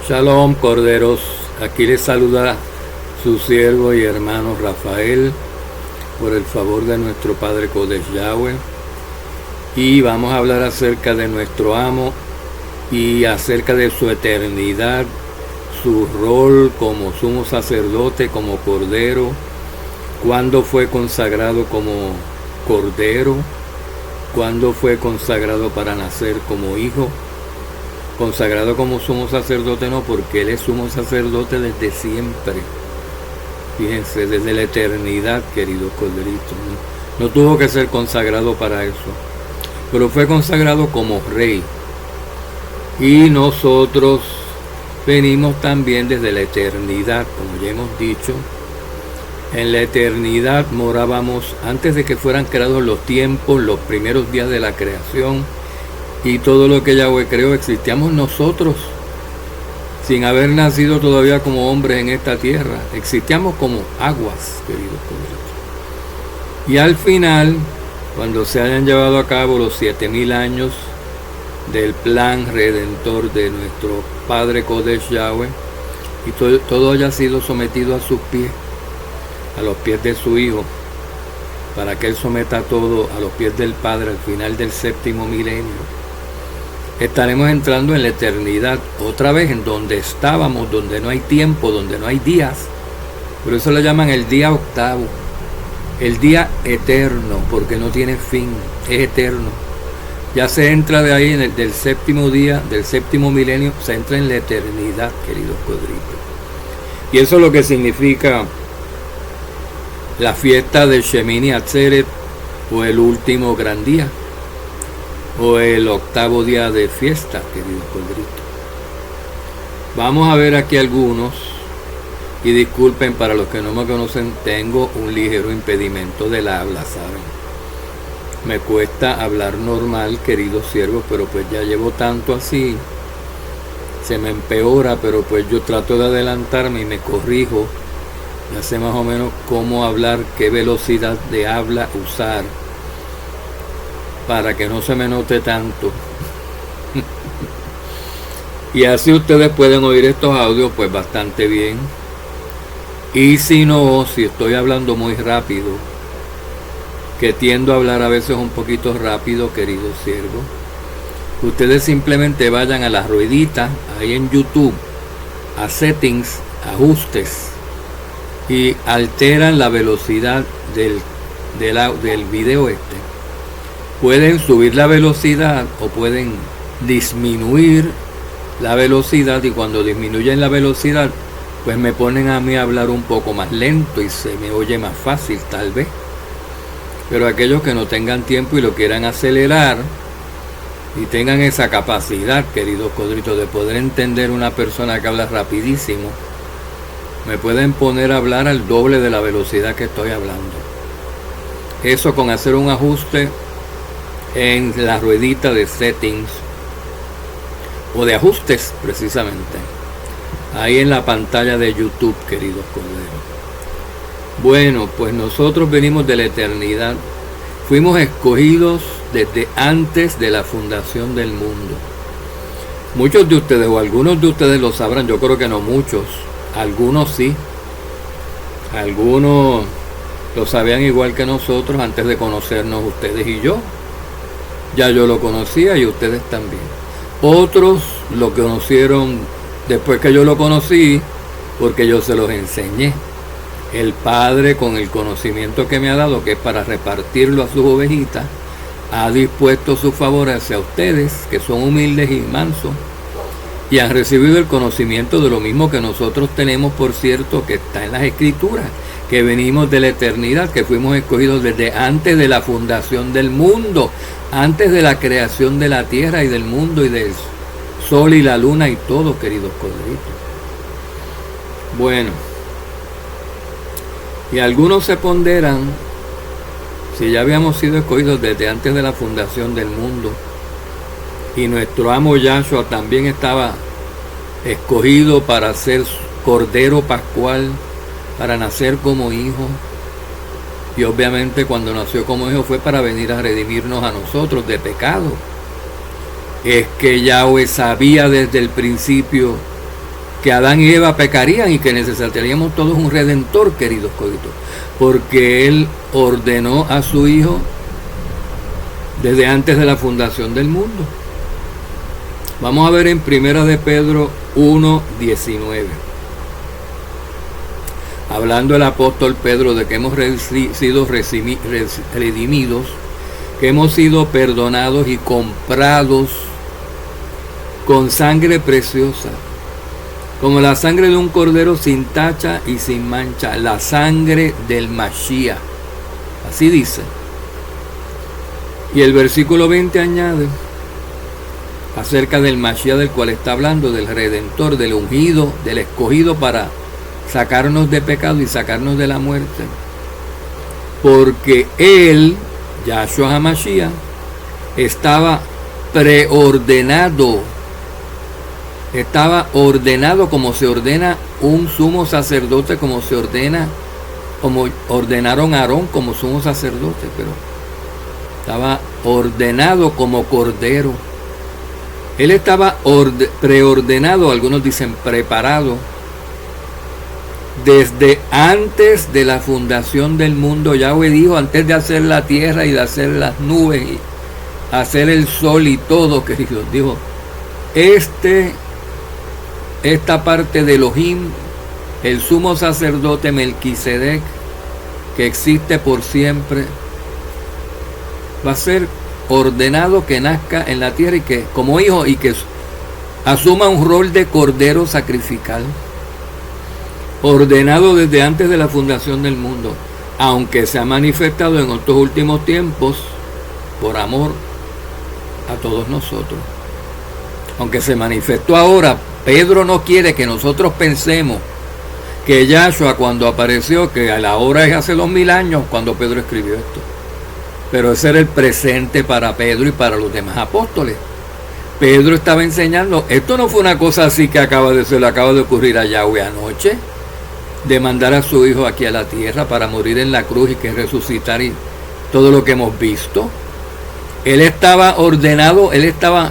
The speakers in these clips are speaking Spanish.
Shalom, corderos. Aquí les saluda su siervo y hermano Rafael, por el favor de nuestro Padre Kodesh Yahweh. Y vamos a hablar acerca de nuestro amo y acerca de su eternidad, su rol como sumo sacerdote, como cordero, cuándo fue consagrado como cordero, cuándo fue consagrado para nacer como hijo. Consagrado como sumo sacerdote no, porque él es sumo sacerdote desde siempre. Fíjense, desde la eternidad, queridos corderitos. No tuvo que ser consagrado para eso, pero fue consagrado como rey. Y nosotros venimos también desde la eternidad, como ya hemos dicho. En la eternidad morábamos antes de que fueran creados los tiempos, los primeros días de la creación. Y todo lo que Yahweh creó, existíamos nosotros, sin haber nacido todavía como hombres en esta tierra. Existíamos como aguas, queridos corderitos. Y al final, cuando se hayan llevado a cabo los 7000 años del plan redentor de nuestro Padre Kodesh Yahweh, y todo haya sido sometido a sus pies, a los pies de su Hijo, para que Él someta todo a los pies del Padre al final del 7º milenio, estaremos entrando en la eternidad, otra vez en donde estábamos, donde no hay tiempo, donde no hay días. Por eso le llaman el día octavo, el día eterno, porque no tiene fin, es eterno. Ya se entra de ahí, del 7º día, del 7º milenio, se entra en la eternidad, queridos corderitos. Y eso es lo que significa la fiesta de Shemini Atzeret, o el último gran día, o el octavo día de fiesta, queridos corderitos. Vamos a ver aquí algunos, y disculpen para los que no me conocen, tengo un ligero impedimento del habla, ¿saben? Me cuesta hablar normal, queridos siervos, pero pues ya llevo tanto así, se me empeora, pero pues yo trato de adelantarme y me corrijo, ya sé más o menos cómo hablar, qué velocidad de habla usar, para que no se me note tanto. Y así ustedes pueden oír estos audios pues bastante bien. Y si no, si estoy hablando muy rápido, que tiendo a hablar a veces un poquito rápido, queridos siervos, ustedes simplemente vayan a la ruedita ahí en YouTube, a settings, ajustes, y alteran la velocidad del video este. Pueden subir la velocidad o pueden disminuir la velocidad, y cuando disminuyen la velocidad pues me ponen a mí a hablar un poco más lento y se me oye más fácil tal vez. Pero aquellos que no tengan tiempo y lo quieran acelerar y tengan esa capacidad, queridos corderitos, de poder entender una persona que habla rapidísimo, me pueden poner a hablar al doble de la velocidad que estoy hablando. Eso con hacer un ajuste en la ruedita de settings o de ajustes, precisamente ahí en la pantalla de YouTube, queridos corderos. Bueno, pues nosotros venimos de la eternidad, fuimos escogidos desde antes de la fundación del mundo. Muchos de ustedes o algunos de ustedes lo sabrán, yo creo que no muchos, algunos sí, algunos lo sabían igual que nosotros antes de conocernos ustedes y yo. Ya yo lo conocía y ustedes también. Otros lo conocieron después que yo lo conocí, porque yo se los enseñé. El Padre, con el conocimiento que me ha dado, que es para repartirlo a sus ovejitas, ha dispuesto su favor hacia ustedes, que son humildes y mansos, y han recibido el conocimiento de lo mismo que nosotros tenemos, por cierto, que está en las Escrituras, que venimos de la eternidad, que fuimos escogidos desde antes de la fundación del mundo, antes de la creación de la tierra y del mundo y del sol y la luna y todo, queridos corderitos. Bueno, y algunos se ponderan, si ya habíamos sido escogidos desde antes de la fundación del mundo, y nuestro amo Yahshua también estaba escogido para ser cordero pascual, para nacer como hijo, y obviamente cuando nació como hijo fue para venir a redimirnos a nosotros de pecado. Es que Yahweh sabía desde el principio que Adán y Eva pecarían y que necesitaríamos todos un redentor, queridos coditos, porque Él ordenó a su Hijo desde antes de la fundación del mundo. Vamos a ver en 1 de Pedro 1:19. Hablando el apóstol Pedro de que hemos sido redimidos, que hemos sido perdonados y comprados con sangre preciosa, como la sangre de un cordero sin tacha y sin mancha, la sangre del Mashiach. Así dice. Y el versículo 20 añade acerca del Mashiach del cual está hablando, del Redentor, del ungido, del escogido para sacarnos de pecado y sacarnos de la muerte. Porque Él, Yahshua HaMashiach, estaba preordenado. Estaba ordenado como se ordena un sumo sacerdote, como ordenaron a Aarón como sumo sacerdote, pero estaba ordenado como cordero. Él estaba preordenado, algunos dicen preparado, desde antes de la fundación del mundo. Yahweh dijo, antes de hacer la tierra y de hacer las nubes y hacer el sol y todo, queridos, dijo, esta parte de Elohim, el sumo sacerdote Melquisedec, que existe por siempre, va a ser ordenado que nazca en la tierra y que como hijo y que asuma un rol de cordero sacrificial, ordenado desde antes de la fundación del mundo, aunque se ha manifestado en estos últimos tiempos por amor a todos nosotros. Aunque se manifestó ahora, Pedro no quiere que nosotros pensemos que Yahshua cuando apareció, que a la hora es hace 2000 años cuando Pedro escribió esto. Pero ese era el presente para Pedro y para los demás apóstoles. Pedro estaba enseñando, esto no fue una cosa así que se le acaba de ocurrir a Yahweh anoche, de mandar a su hijo aquí a la tierra para morir en la cruz y que resucitar y todo lo que hemos visto. Él estaba ordenado, él estaba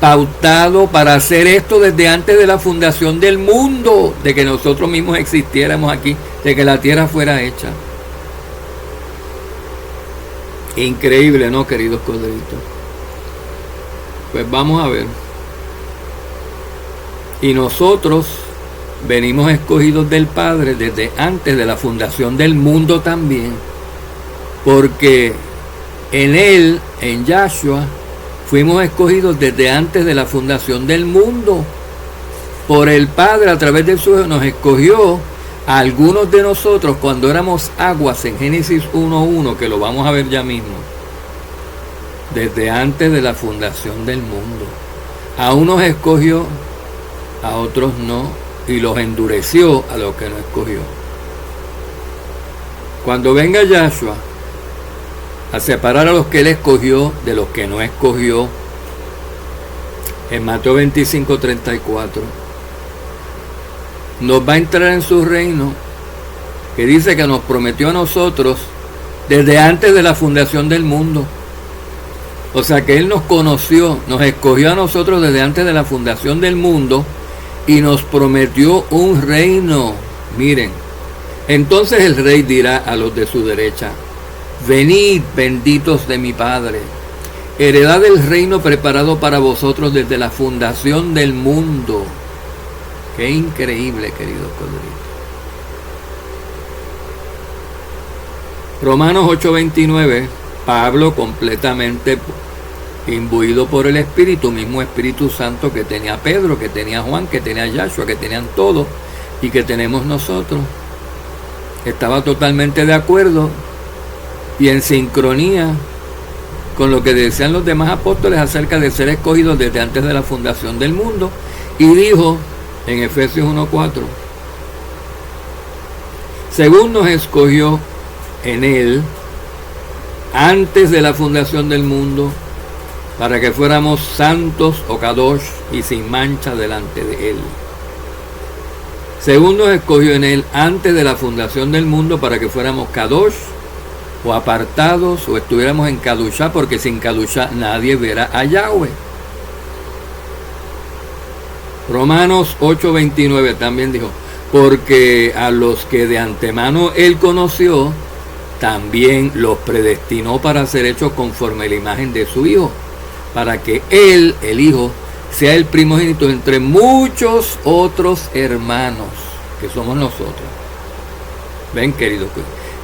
pautado para hacer esto desde antes de la fundación del mundo, de que nosotros mismos existiéramos aquí, de que la tierra fuera hecha. Increíble, ¿no, queridos corderitos? Pues vamos a ver. Y nosotros venimos escogidos del Padre desde antes de la fundación del mundo también, porque en Él, en Yahshua, fuimos escogidos desde antes de la fundación del mundo. Por el Padre, a través de su Hijo, nos escogió a algunos de nosotros cuando éramos aguas en Génesis 1:1, que lo vamos a ver ya mismo, desde antes de la fundación del mundo. A unos escogió, a otros no, y los endureció a los que no escogió. Cuando venga Yahshua a separar a los que Él escogió de los que no escogió, en Mateo 25:34, nos va a entrar en su reino, que dice que nos prometió a nosotros desde antes de la fundación del mundo. O sea que Él nos conoció, nos escogió a nosotros desde antes de la fundación del mundo y nos prometió un reino. Miren, entonces el rey dirá a los de su derecha, venid, benditos de mi Padre, heredad del reino preparado para vosotros desde la fundación del mundo. Qué increíble, queridos corderitos. Romanos 8:29, Pablo, completamente imbuido por el Espíritu, mismo Espíritu Santo que tenía Pedro, que tenía Juan, que tenía Yahshua, que tenían todos y que tenemos nosotros, estaba totalmente de acuerdo y en sincronía con lo que decían los demás apóstoles acerca de ser escogidos desde antes de la fundación del mundo, y dijo en Efesios 1:4, según nos escogió en Él antes de la fundación del mundo, para que fuéramos santos o kadosh y sin mancha delante de Él. Según nos escogió en Él antes de la fundación del mundo, para que fuéramos kadosh o apartados o estuviéramos en kadushá, porque sin kadushá nadie verá a Yahweh. Romanos 8:29 también dijo, porque a los que de antemano él conoció, también los predestinó para ser hechos conforme a la imagen de su Hijo, para que él, el Hijo, sea el primogénito entre muchos otros hermanos, que somos nosotros. Ven, queridos,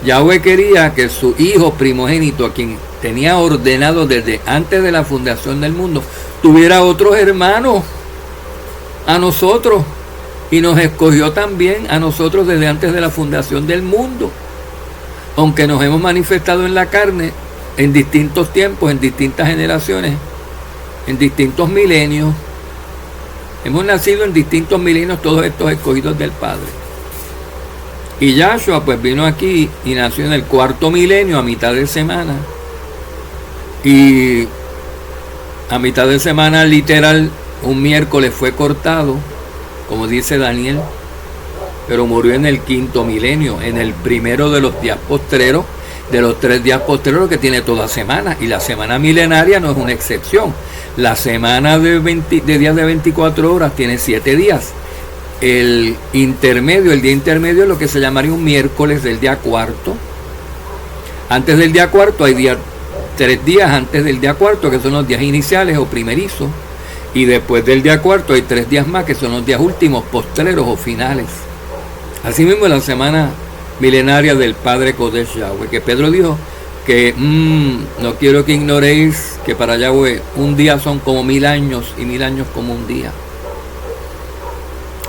Yahweh quería que su Hijo primogénito, a quien tenía ordenado desde antes de la fundación del mundo, tuviera otros hermanos, a nosotros, y nos escogió también a nosotros desde antes de la fundación del mundo, aunque nos hemos manifestado en la carne en distintos tiempos, en distintas generaciones, en distintos milenios. Hemos nacido en distintos milenios todos estos escogidos del Padre. Y Yahshua pues vino aquí y nació en el 4.º milenio, a mitad de semana. Y a mitad de semana, literal, un miércoles fue cortado, como dice Daniel, pero murió en el 5.º milenio, en el primero de los días postreros, de los 3 días postreros que tiene toda semana. Y la semana milenaria no es una excepción. La semana de días de 24 horas tiene 7 días. El intermedio, el día intermedio es lo que se llamaría un miércoles del día cuarto. Antes del día cuarto hay 3 días antes del día cuarto, que son los días iniciales o primerizos. Y después del día cuarto hay 3 días más, que son los días últimos, postreros o finales. Asimismo, la semana milenaria del Padre Kodesh Yahweh, que Pedro dijo que no quiero que ignoréis que para Yahweh un día son como 1000 años y 1000 años como un día.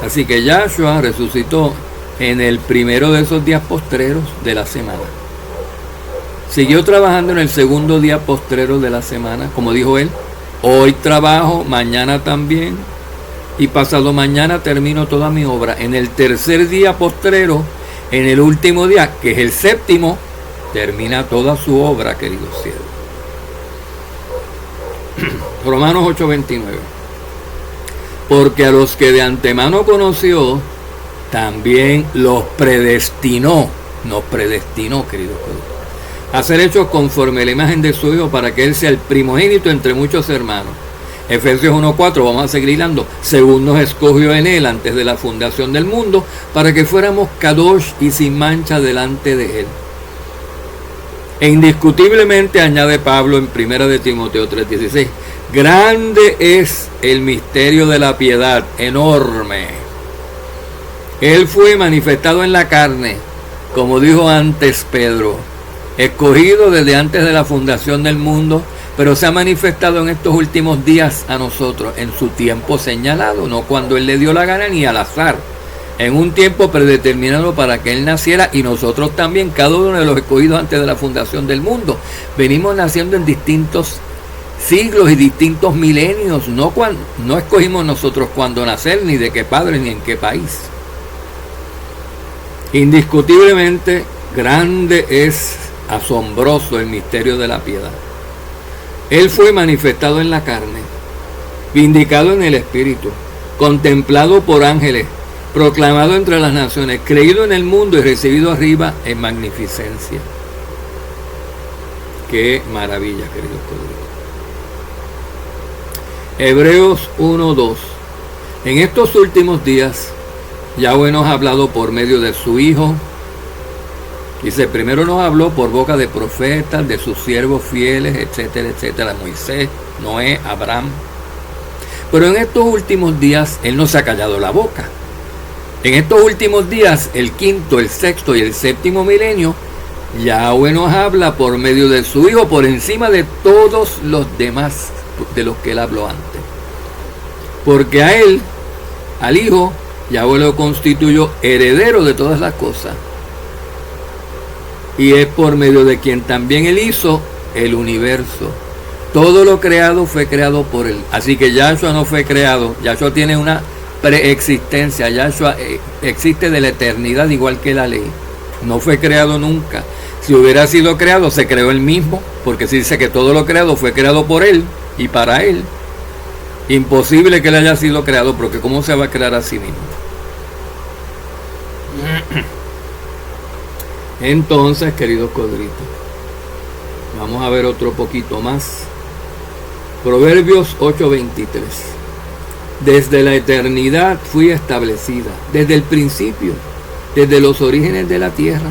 Así que Yahshua resucitó en el primero de esos días postreros de la semana. Siguió trabajando en el segundo día postrero de la semana, como dijo él, hoy trabajo, mañana también, y pasado mañana termino toda mi obra. En el tercer día postrero, en el último día, que es el 7º, termina toda su obra, queridos cielos. Romanos 8:29. Porque a los que de antemano conoció, también los predestinó, nos predestinó, queridos, a ser hechos conforme a la imagen de su Hijo, para que Él sea el primogénito entre muchos hermanos. Efesios 1:4, vamos a seguir hilando, según nos escogió en Él antes de la fundación del mundo, para que fuéramos kadosh y sin mancha delante de Él. E indiscutiblemente, añade Pablo en 1 de Timoteo 3:16, grande es el misterio de la piedad, enorme. Él fue manifestado en la carne, como dijo antes Pedro, escogido desde antes de la fundación del mundo, pero se ha manifestado en estos últimos días a nosotros, en su tiempo señalado, no cuando Él le dio la gana ni al azar, en un tiempo predeterminado para que Él naciera, y nosotros también, cada uno de los escogidos antes de la fundación del mundo, venimos naciendo en distintos siglos y distintos milenios, no escogimos nosotros cuándo nacer, ni de qué padre, ni en qué país. Indiscutiblemente, grande es, asombroso el misterio de la piedad. Él fue manifestado en la carne, vindicado en el Espíritu, contemplado por ángeles, proclamado entre las naciones, creído en el mundo y recibido arriba en magnificencia. Qué maravilla, queridos colegas. Hebreos 1:2. En estos últimos días, Yahweh nos ha hablado por medio de su Hijo. Dice, primero nos habló por boca de profetas, de sus siervos fieles, etcétera, etcétera, Moisés, Noé, Abraham. Pero en estos últimos días, Él no se ha callado la boca. En estos últimos días, el 5º, el 6º y el 7º milenio, Yahweh nos habla por medio de su Hijo, por encima de todos los demás de los que Él habló antes. Porque a Él, al Hijo, Yahweh lo constituyó heredero de todas las cosas. Y es por medio de quien también Él hizo el universo. Todo lo creado fue creado por Él. Así que Yahshua no fue creado. Yahshua tiene una preexistencia. Yahshua existe de la eternidad, igual que la ley. No fue creado nunca. Si hubiera sido creado, se creó Él mismo. Porque se dice que todo lo creado fue creado por Él y para Él. Imposible que Él haya sido creado, porque ¿cómo se va a crear a sí mismo? Entonces, queridos codritos, vamos a ver otro poquito más. Proverbios 8:23. Desde la eternidad fui establecida, desde el principio, desde los orígenes de la tierra.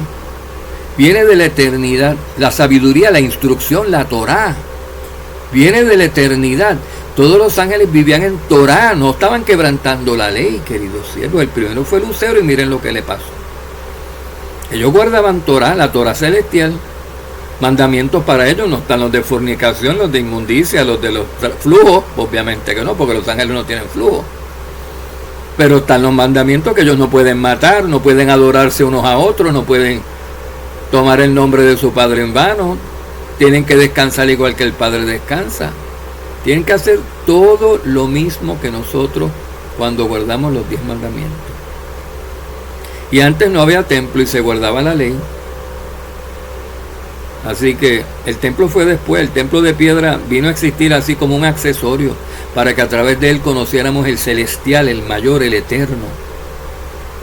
Viene de la eternidad, la sabiduría, la instrucción, la Torá. Viene de la eternidad. Todos los ángeles vivían en Torá, no estaban quebrantando la ley, queridos siervos. El primero fue Lucero y miren lo que le pasó. Ellos guardaban Torá, la Torá celestial. Mandamientos para ellos, no están los de fornicación, los de inmundicia, los de los flujos, obviamente que no, porque los ángeles no tienen flujo. Pero están los mandamientos que ellos no pueden matar, no pueden adorarse unos a otros, no pueden tomar el nombre de su padre en vano, tienen que descansar igual que el Padre descansa. Tienen que hacer todo lo mismo que nosotros cuando guardamos los 10 mandamientos. Y antes no había templo y se guardaba la ley. Así que el templo fue después, el templo de piedra vino a existir así como un accesorio para que a través de él conociéramos el celestial, el mayor, el eterno.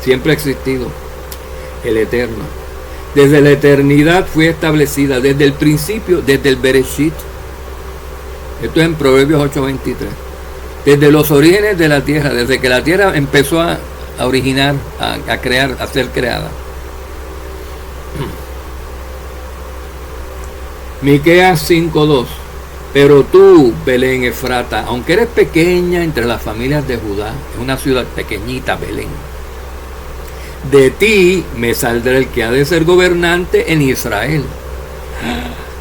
Siempre ha existido el eterno. Desde la eternidad fui establecida, desde el principio, desde el Bereshit. Esto es en Proverbios 8:23. Desde los orígenes de la tierra, desde que la tierra empezó a originar, a crear, a ser creada. Miqueas 5:2. Pero tú, Belén Efrata, aunque eres pequeña entre las familias de Judá, es una ciudad pequeñita, Belén, de ti me saldrá el que ha de ser gobernante en Israel.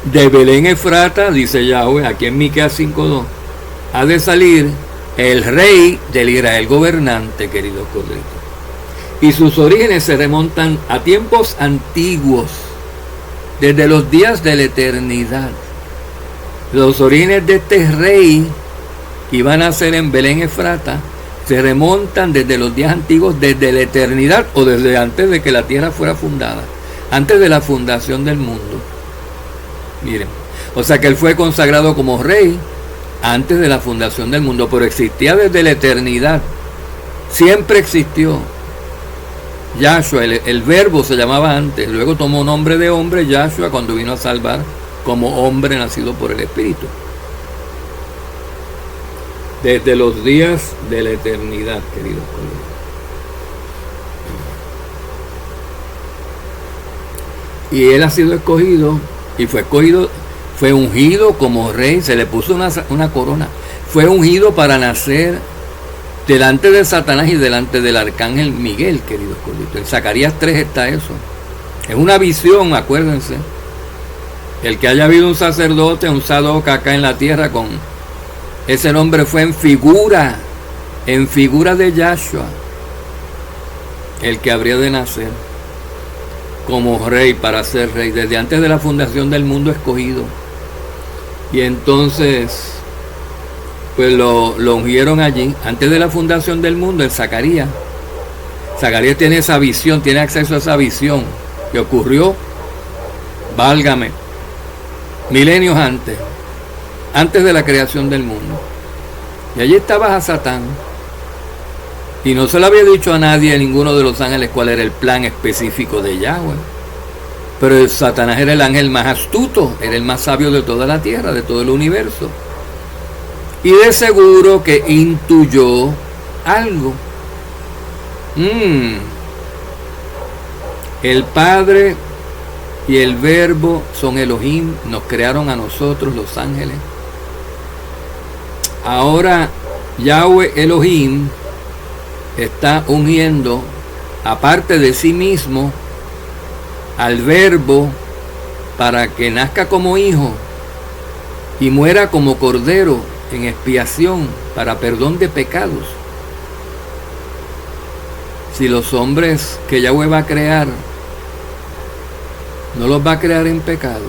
De Belén Efrata, dice Yahweh, aquí en Miqueas 5:2, ha de salir el rey del Israel gobernante, queridos corderitos. Y sus orígenes se remontan a tiempos antiguos, desde los días de la eternidad. Los orígenes de este rey que iban a ser en Belén Efrata se remontan desde los días antiguos, desde la eternidad o desde antes de que la tierra fuera fundada, antes de la fundación del mundo. Miren, o sea que él fue consagrado como rey antes de la fundación del mundo, pero existía desde la eternidad, siempre existió. Yahshua, el verbo se llamaba antes, luego tomó nombre de hombre, Yahshua, cuando vino a salvar como hombre nacido por el Espíritu. Desde los días de la eternidad, queridos colegas. Y él ha sido escogido, y fue escogido, fue ungido como rey, se le puso una corona, fue ungido para nacer delante de Satanás y delante del arcángel Miguel, queridos colegas. En Zacarías 3 está eso. Es una visión, acuérdense. El que haya habido un sacerdote, un Sadoc acá en la tierra, con ese nombre fue en figura de Yahshua, el que habría de nacer como rey, para ser rey, desde antes de la fundación del mundo escogido. Y entonces, pues lo ungieron allí, antes de la fundación del mundo, el Zacarías. Zacarías tiene esa visión, tiene acceso a esa visión que ocurrió, válgame, milenios antes de la creación del mundo. Y allí estaba a Satán. Y no se le había dicho a nadie, a ninguno de los ángeles, cuál era el plan específico de Yahweh. Pero Satanás era el ángel más astuto, era el más sabio de toda la tierra, de todo el universo. Y de seguro que intuyó algo. El Padre y el Verbo son Elohim, nos crearon a nosotros, los ángeles. Ahora Yahweh Elohim está ungiendo, aparte de sí mismo, al Verbo para que nazca como hijo y muera como cordero en expiación para perdón de pecados. Si los hombres que Yahweh va a crear no los va a crear en pecado,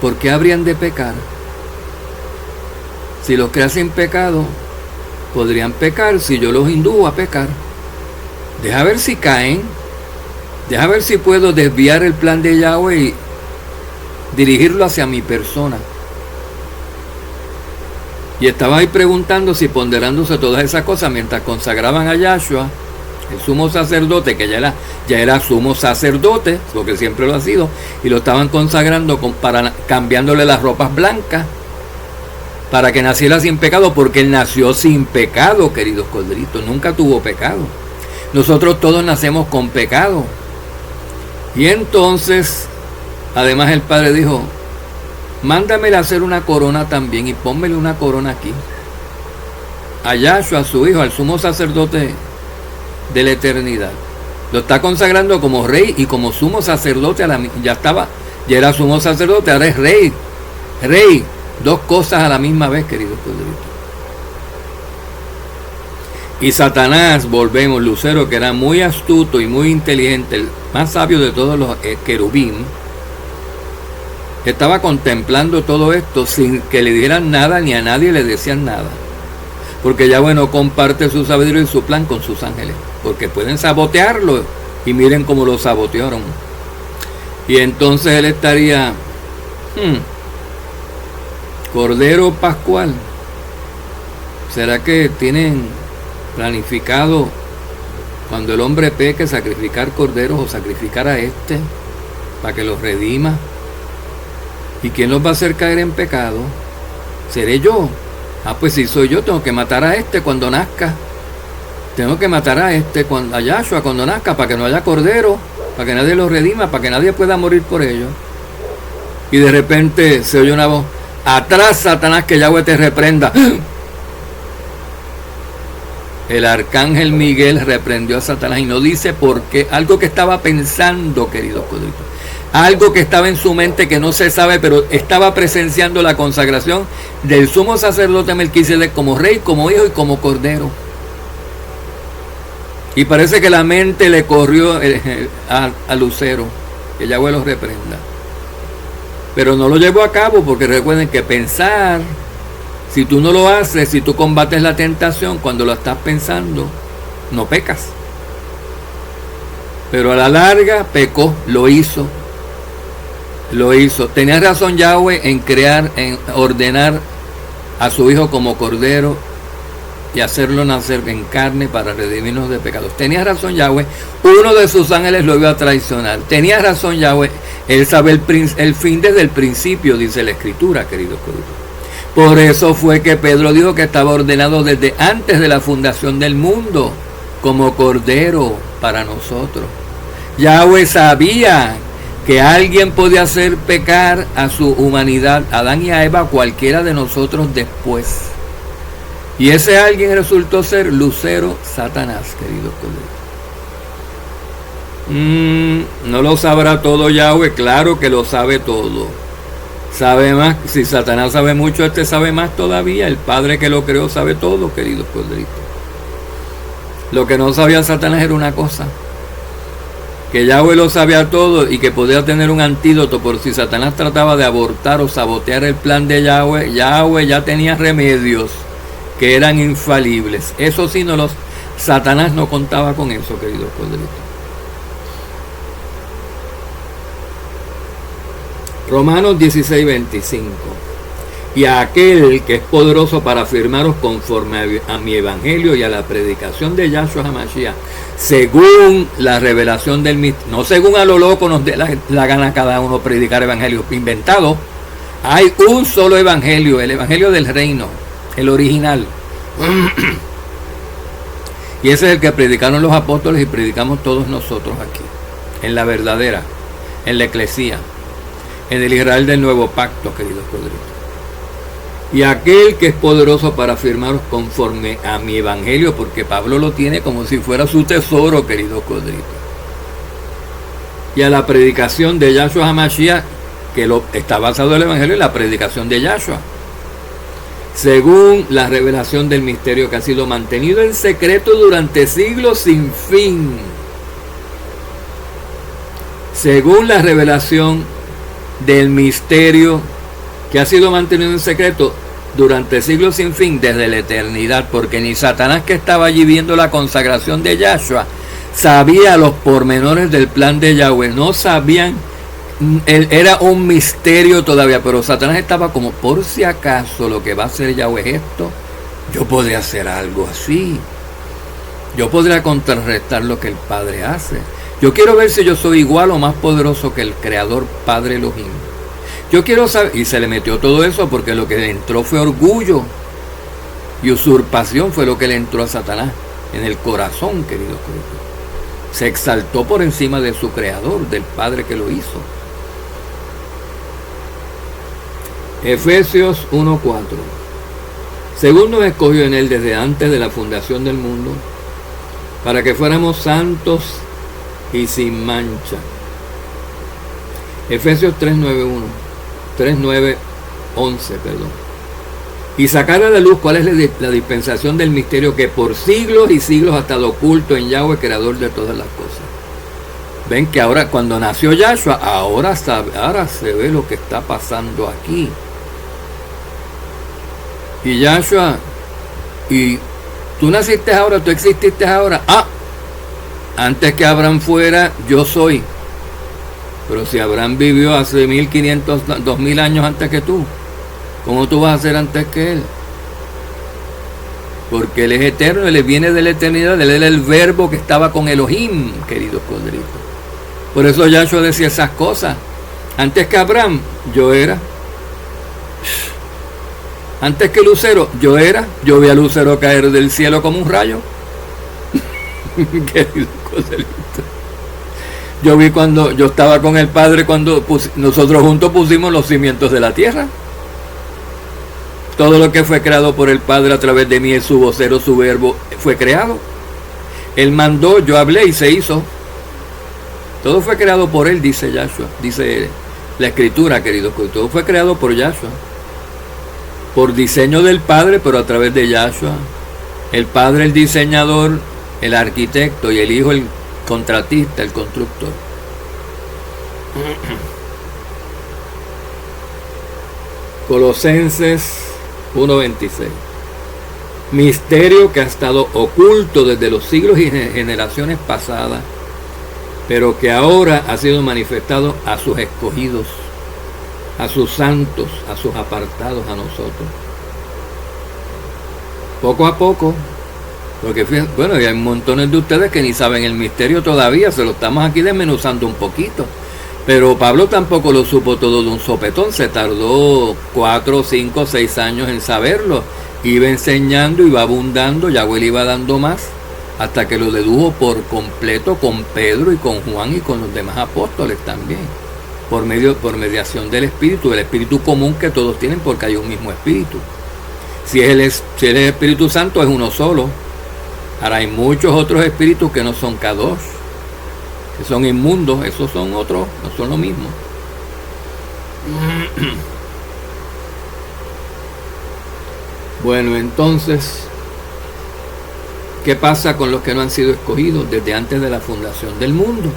¿por qué habrían de pecar? Si los crea sin pecado, podrían pecar si yo los indujo a pecar. Deja ver si caen, deja ver si puedo desviar el plan de Yahweh y dirigirlo hacia mi persona. Y estaba ahí preguntándose y ponderándose todas esas cosas mientras consagraban a Yahshua, el sumo sacerdote, que ya era sumo sacerdote, porque siempre lo ha sido, y lo estaban consagrando cambiándole las ropas blancas para que naciera sin pecado, porque él nació sin pecado, queridos corderitos, nunca tuvo pecado. Nosotros todos nacemos con pecado. Y entonces, además el Padre dijo, mándamele a hacer una corona también y pónmele una corona aquí. A Yahshua, a su hijo, al sumo sacerdote de la eternidad. Lo está consagrando como rey y como sumo sacerdote. Ya era sumo sacerdote, ahora es rey. Rey, dos cosas a la misma vez, queridos corderitos. Y Satanás, volvemos, Lucero, que era muy astuto y muy inteligente, el más sabio de todos los querubín, estaba contemplando todo esto sin que le dieran nada ni a nadie le decían nada. Porque Yahweh no comparte su sabiduría y su plan con sus ángeles, porque pueden sabotearlo, y miren cómo lo sabotearon. Y entonces él estaría, Cordero Pascual, ¿será que tienen planificado cuando el hombre peque sacrificar corderos o sacrificar a este para que los redima? ¿Y quién los va a hacer caer en pecado? ¿Seré yo? Pues si soy yo, tengo que matar a este cuando nazca. Tengo que matar a a Yahshua cuando nazca, para que no haya cordero, para que nadie los redima, para que nadie pueda morir por ellos. Y de repente se oye una voz: atrás, Satanás, que Yahweh te reprenda. El arcángel Miguel reprendió a Satanás, y no dice por qué. Algo que estaba pensando, queridos corderitos. Algo que estaba en su mente que no se sabe, pero estaba presenciando la consagración del sumo sacerdote Melquisedec como rey, como hijo y como cordero. Y parece que la mente le corrió a Lucero, que Yahweh los reprenda. Pero no lo llevó a cabo, porque recuerden que pensar, si tú no lo haces, si tú combates la tentación cuando lo estás pensando, no pecas. Pero a la larga pecó, lo hizo. Tenía razón Yahweh en ordenar a su hijo como cordero y hacerlo nacer en carne para redimirnos de pecados. Tenía razón Yahweh, uno de sus ángeles lo iba a traicionar. Tenía razón Yahweh, él sabe el fin desde el principio, dice la Escritura, queridos corderitos. Por eso fue que Pedro dijo que estaba ordenado desde antes de la fundación del mundo como cordero para nosotros. Yahweh sabía que alguien podía hacer pecar a su humanidad, a Adán y a Eva, cualquiera de nosotros después. Y ese alguien resultó ser Lucero, Satanás, queridos colegas. No lo sabrá todo Yahweh, claro que lo sabe todo. Sabe más, si Satanás sabe mucho, este sabe más todavía. El Padre que lo creó sabe todo, queridos corderitos. Lo que no sabía Satanás era una cosa: que Yahweh lo sabía todo y que podía tener un antídoto por si Satanás trataba de abortar o sabotear el plan de Yahweh. Yahweh ya tenía remedios que eran infalibles. Eso sí, Satanás no contaba con eso, queridos corderitos. Romanos 16:25. Y a aquel que es poderoso para afirmaros conforme a mi evangelio y a la predicación de Yahshua HaMashiach, según la revelación del misterio, no según a lo loco nos dé la gana cada uno predicar evangelio inventado. Hay un solo evangelio, el evangelio del reino, el original. Y ese es el que predicaron los apóstoles y predicamos todos nosotros aquí, en la verdadera, en la eclesía, en el Israel del nuevo pacto, queridos corderitos. Y aquel que es poderoso para afirmaros conforme a mi evangelio, porque Pablo lo tiene como si fuera su tesoro, queridos corderitos. Y a la predicación de Yahshua HaMashiach, que está basado en el evangelio en la predicación de Yahshua, según la revelación del misterio que ha sido mantenido en secreto durante siglos sin fin. Según la revelación del misterio que ha sido mantenido en secreto durante siglos sin fin, desde la eternidad, porque ni Satanás, que estaba allí viendo la consagración de Yahshua, sabía los pormenores del plan de Yahweh. No sabían, era un misterio todavía, pero Satanás estaba como, por si acaso lo que va a hacer Yahweh es esto, yo podría hacer algo así, yo podría contrarrestar lo que el Padre hace. Yo quiero ver si yo soy igual o más poderoso que el Creador Padre Elohim. Yo quiero saber, y se le metió todo eso porque lo que le entró fue orgullo y usurpación, fue lo que le entró a Satanás en el corazón, querido Cristo. Se exaltó por encima de su creador, del Padre que lo hizo. Efesios 1:4. Según nos escogió en él desde antes de la fundación del mundo, para que fuéramos santos y sin mancha. Efesios 3:11, perdón. Y sacar a la luz cuál es la dispensación del misterio que por siglos y siglos ha estado oculto en Yahweh, creador de todas las cosas. Ven que ahora, cuando nació Yahshua, ahora se ve lo que está pasando aquí. Y Yahshua, y tú naciste ahora, tú exististe ahora. Antes que Abraham fuera, yo soy. Pero si Abraham vivió hace 1500, 2000 años antes que tú, ¿cómo tú vas a ser antes que él? Porque él es eterno, él viene de la eternidad, él era el verbo que estaba con Elohim, querido Codrito. Por eso Yahshua decía esas cosas. Antes que Abraham, yo era. Antes que Lucero, yo vi a Lucero caer del cielo como un rayo. Querido Codrito. Yo vi cuando yo estaba con el Padre, cuando nosotros juntos pusimos los cimientos de la tierra. Todo lo que fue creado por el Padre a través de mí, es su vocero, su verbo, fue creado. Él mandó, yo hablé y se hizo. Todo fue creado por él, dice Yahshua. Dice la Escritura, queridos. Todo fue creado por Yahshua. Por diseño del Padre, pero a través de Yahshua. El Padre, el diseñador, el arquitecto, y el Hijo, el contratista, el constructor. Colosenses 1:26. Misterio que ha estado oculto desde los siglos y generaciones pasadas, pero que ahora ha sido manifestado a sus escogidos, a sus santos, a sus apartados, a nosotros. Poco a poco, porque bueno, hay montones de ustedes que ni saben el misterio todavía, se lo estamos aquí desmenuzando un poquito. Pero Pablo tampoco lo supo todo de un sopetón, se tardó 4, 5, 6 años en saberlo. Iba enseñando, iba abundando, Yahweh le iba dando más, hasta que lo dedujo por completo con Pedro y con Juan y con los demás apóstoles también, por mediación del Espíritu común que todos tienen, porque hay un mismo Espíritu. Si él es Espíritu Santo, es uno solo. Ahora hay muchos otros espíritus que no son Kadosh, que son inmundos, esos son otros, no son lo mismo. Bueno, entonces, ¿qué pasa con los que no han sido escogidos desde antes de la fundación del mundo?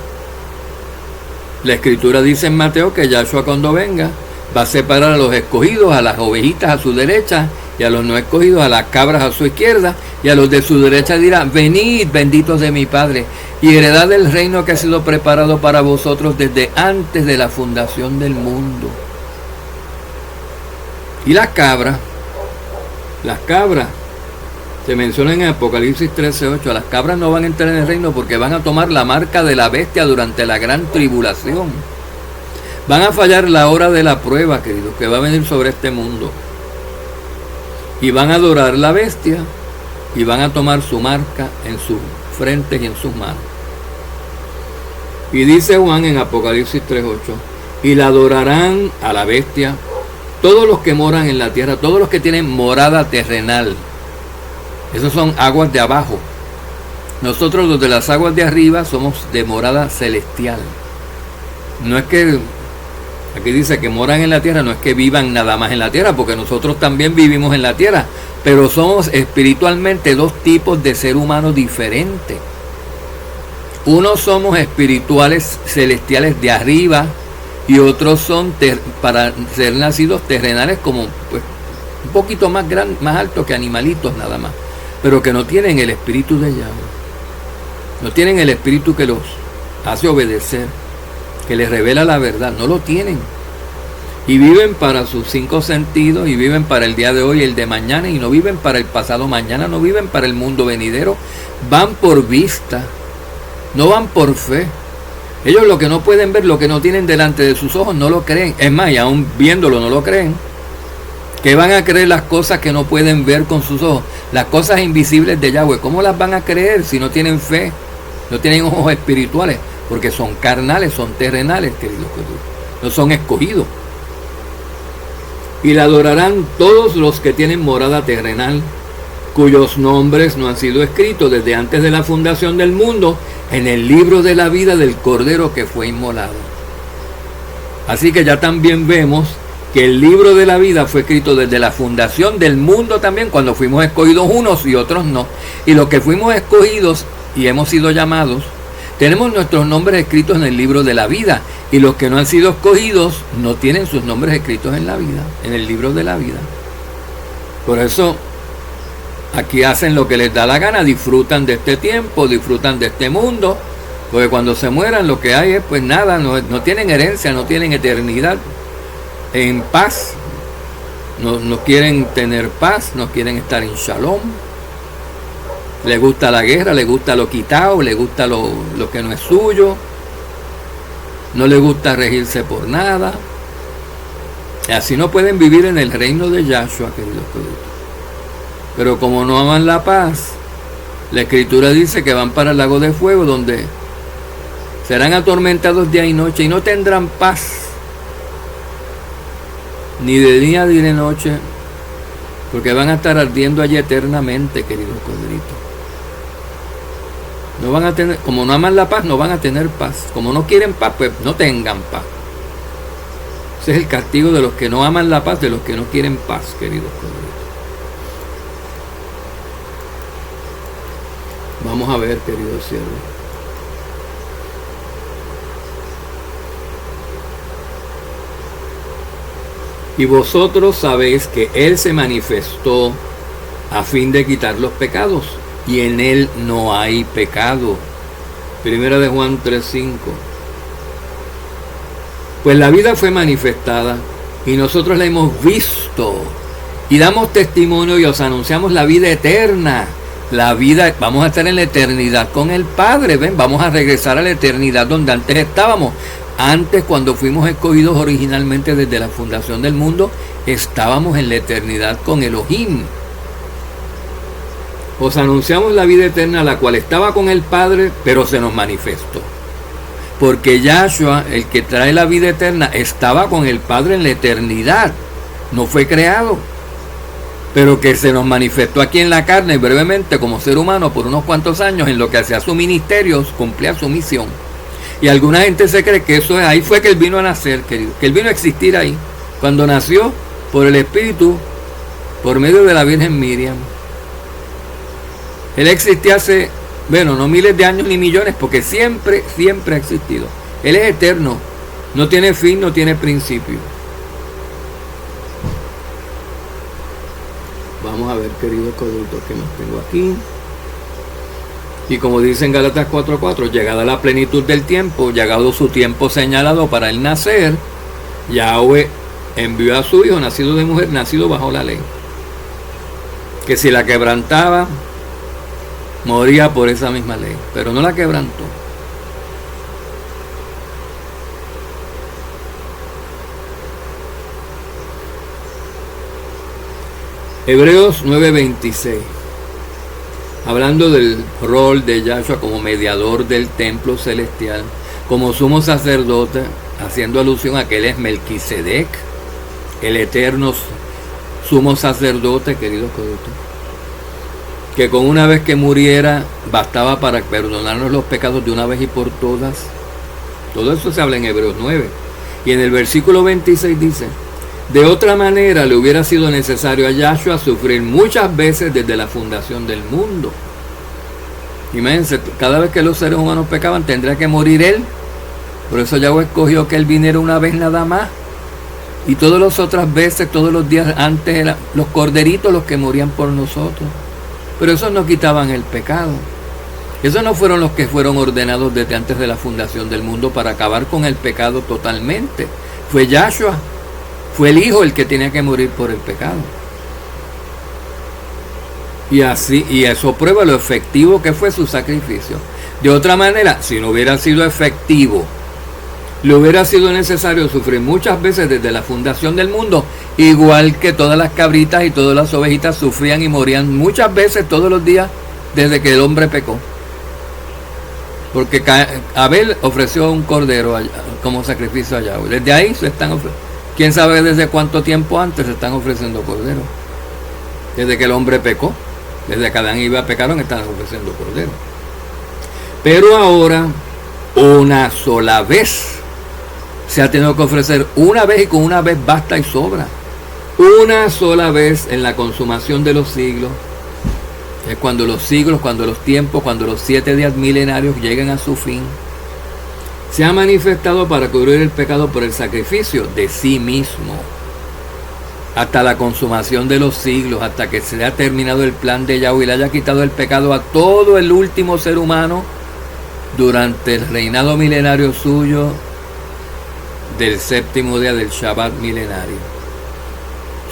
La Escritura dice en Mateo que Yahshua, cuando venga, va a separar a los escogidos, a las ovejitas a su derecha, y a los no escogidos, a las cabras a su izquierda, y a los de su derecha dirá: venid, benditos de mi Padre, y heredad el reino que ha sido preparado para vosotros desde antes de la fundación del mundo. Y las cabras se mencionan en Apocalipsis 13:8. Las cabras no van a entrar en el reino porque van a tomar la marca de la bestia durante la gran tribulación. Van a fallar la hora de la prueba, queridos, que va a venir sobre este mundo. Y van a adorar la bestia y van a tomar su marca en sus frentes y en sus manos. Y dice Juan en Apocalipsis 3:8: y la adorarán a la bestia todos los que moran en la tierra, todos los que tienen morada terrenal. Esos son aguas de abajo. Nosotros, los de las aguas de arriba, somos de morada celestial. No es que, aquí dice que moran en la tierra, no es que vivan nada más en la tierra, porque nosotros también vivimos en la tierra, pero somos espiritualmente dos tipos de ser humano diferentes. Unos somos espirituales celestiales de arriba, y otros son para ser nacidos terrenales, como pues, un poquito más altos que animalitos nada más, pero que no tienen el espíritu de Yahweh, no tienen el espíritu que los hace obedecer, que les revela la verdad, no lo tienen. Y viven para sus 5 sentidos, y viven para el día de hoy y el de mañana, y no viven para el pasado mañana, no viven para el mundo venidero. Van por vista, no van por fe. Ellos lo que no pueden ver, lo que no tienen delante de sus ojos, no lo creen. Es más, y aún viéndolo no lo creen. ¿Qué van a creer las cosas que no pueden ver con sus ojos? Las cosas invisibles de Yahweh. ¿Cómo las van a creer si no tienen fe? No tienen ojos espirituales. Porque son carnales, son terrenales, queridos. No son escogidos. Y la adorarán todos los que tienen morada terrenal, cuyos nombres no han sido escritos desde antes de la fundación del mundo en el libro de la vida del Cordero que fue inmolado. Así que ya también vemos que el libro de la vida fue escrito desde la fundación del mundo también, cuando fuimos escogidos unos y otros no. Y los que fuimos escogidos y hemos sido llamados, tenemos nuestros nombres escritos en el libro de la vida. Y los que no han sido escogidos no tienen sus nombres escritos en la vida, en el libro de la vida. Por eso aquí hacen lo que les da la gana, disfrutan de este tiempo, disfrutan de este mundo, porque cuando se mueran lo que hay es pues nada, no tienen herencia, no tienen eternidad en paz, no quieren tener paz, no quieren estar en shalom, les gusta la guerra, les gusta lo quitado, les gusta lo que no es suyo, no les gusta regirse por nada, y así no pueden vivir en el reino de Yahshua, queridos coditos. Pero como no aman la paz, la Escritura dice que van para el lago de fuego, donde serán atormentados día y noche y no tendrán paz, ni de día ni de noche, porque van a estar ardiendo allí eternamente, queridos codritos. No van a tener, como no aman la paz, no van a tener paz. Como no quieren paz, pues no tengan paz. Ese es el castigo de los que no aman la paz, de los que no quieren paz, queridos codritos. Vamos a ver, queridos siervos. Y vosotros sabéis que Él se manifestó a fin de quitar los pecados, y en Él no hay pecado. Primera de Juan 3:5. Pues la vida fue manifestada, y nosotros la hemos visto, y damos testimonio y os anunciamos la vida eterna. La vida, vamos a estar en la eternidad con el Padre, ven, vamos a regresar a la eternidad donde antes estábamos. Antes, cuando fuimos escogidos originalmente desde la fundación del mundo, estábamos en la eternidad con Elohim. Os anunciamos la vida eterna, la cual estaba con el Padre, pero se nos manifestó. Porque Yahshua, el que trae la vida eterna, estaba con el Padre en la eternidad. No fue creado, pero que se nos manifestó aquí en la carne brevemente como ser humano por unos cuantos años, en lo que hacía su ministerio, cumplía su misión. Y alguna gente se cree que eso es, ahí fue que Él vino a nacer, querido, que Él vino a existir ahí, cuando nació por el Espíritu, por medio de la Virgen Miriam. Él existía hace, bueno, no miles de años ni millones, porque siempre ha existido. Él es eterno, no tiene fin, no tiene principio. Vamos a ver, queridos coditos, que más tengo aquí. Y como dice en Gálatas 4:4, llegada la plenitud del tiempo, llegado su tiempo señalado para el nacer, Yahweh envió a su hijo, nacido de mujer, nacido bajo la ley, que si la quebrantaba, moría por esa misma ley, pero no la quebrantó. Hebreos 9:26, hablando del rol de Yahshua como mediador del templo celestial, como sumo sacerdote, haciendo alusión a que Él es Melquisedec, el eterno sumo sacerdote, queridos coditos, que con una vez que muriera bastaba para perdonarnos los pecados de una vez y por todas. Todo eso se habla en Hebreos 9. Y en el versículo 26 dice: de otra manera le hubiera sido necesario a Yahshua sufrir muchas veces desde la fundación del mundo. Imagínense, cada vez que los seres humanos pecaban tendría que morir Él. Por eso Yahweh escogió que Él viniera una vez nada más. Y todas las otras veces, todos los días antes, eran los corderitos los que morían por nosotros. Pero esos no quitaban el pecado. Esos no fueron los que fueron ordenados desde antes de la fundación del mundo para acabar con el pecado totalmente. Fue Yahshua, fue el Hijo el que tenía que morir por el pecado. Y así, y eso prueba lo efectivo que fue su sacrificio. De otra manera, si no hubiera sido efectivo, le hubiera sido necesario sufrir muchas veces desde la fundación del mundo, igual que todas las cabritas y todas las ovejitas sufrían y morían muchas veces todos los días desde que el hombre pecó. Porque Abel ofreció un cordero como sacrificio a Yahweh. Desde ahí se están ofreciendo. ¿Quién sabe desde cuánto tiempo antes se están ofreciendo corderos? Desde que el hombre pecó. Desde que Adán y Eva pecaron están ofreciendo corderos. Pero ahora, una sola vez, se ha tenido que ofrecer una vez, y con una vez basta y sobra. Una sola vez en la consumación de los siglos. Es cuando los siglos, cuando los tiempos, cuando los 7 días milenarios lleguen a su fin. Se ha manifestado para cubrir el pecado por el sacrificio de sí mismo. Hasta la consumación de los siglos, hasta que se haya terminado el plan de Yahweh y le haya quitado el pecado a todo el último ser humano durante el reinado milenario suyo del 7º día del Shabbat milenario.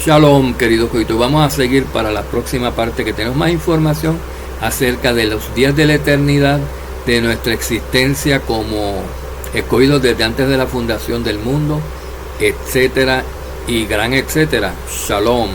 Shalom, queridos coitos. Vamos a seguir para la próxima parte, que tenemos más información acerca de los días de la eternidad, de nuestra existencia como escogidos desde antes de la fundación del mundo, etcétera y gran etcétera. Shalom.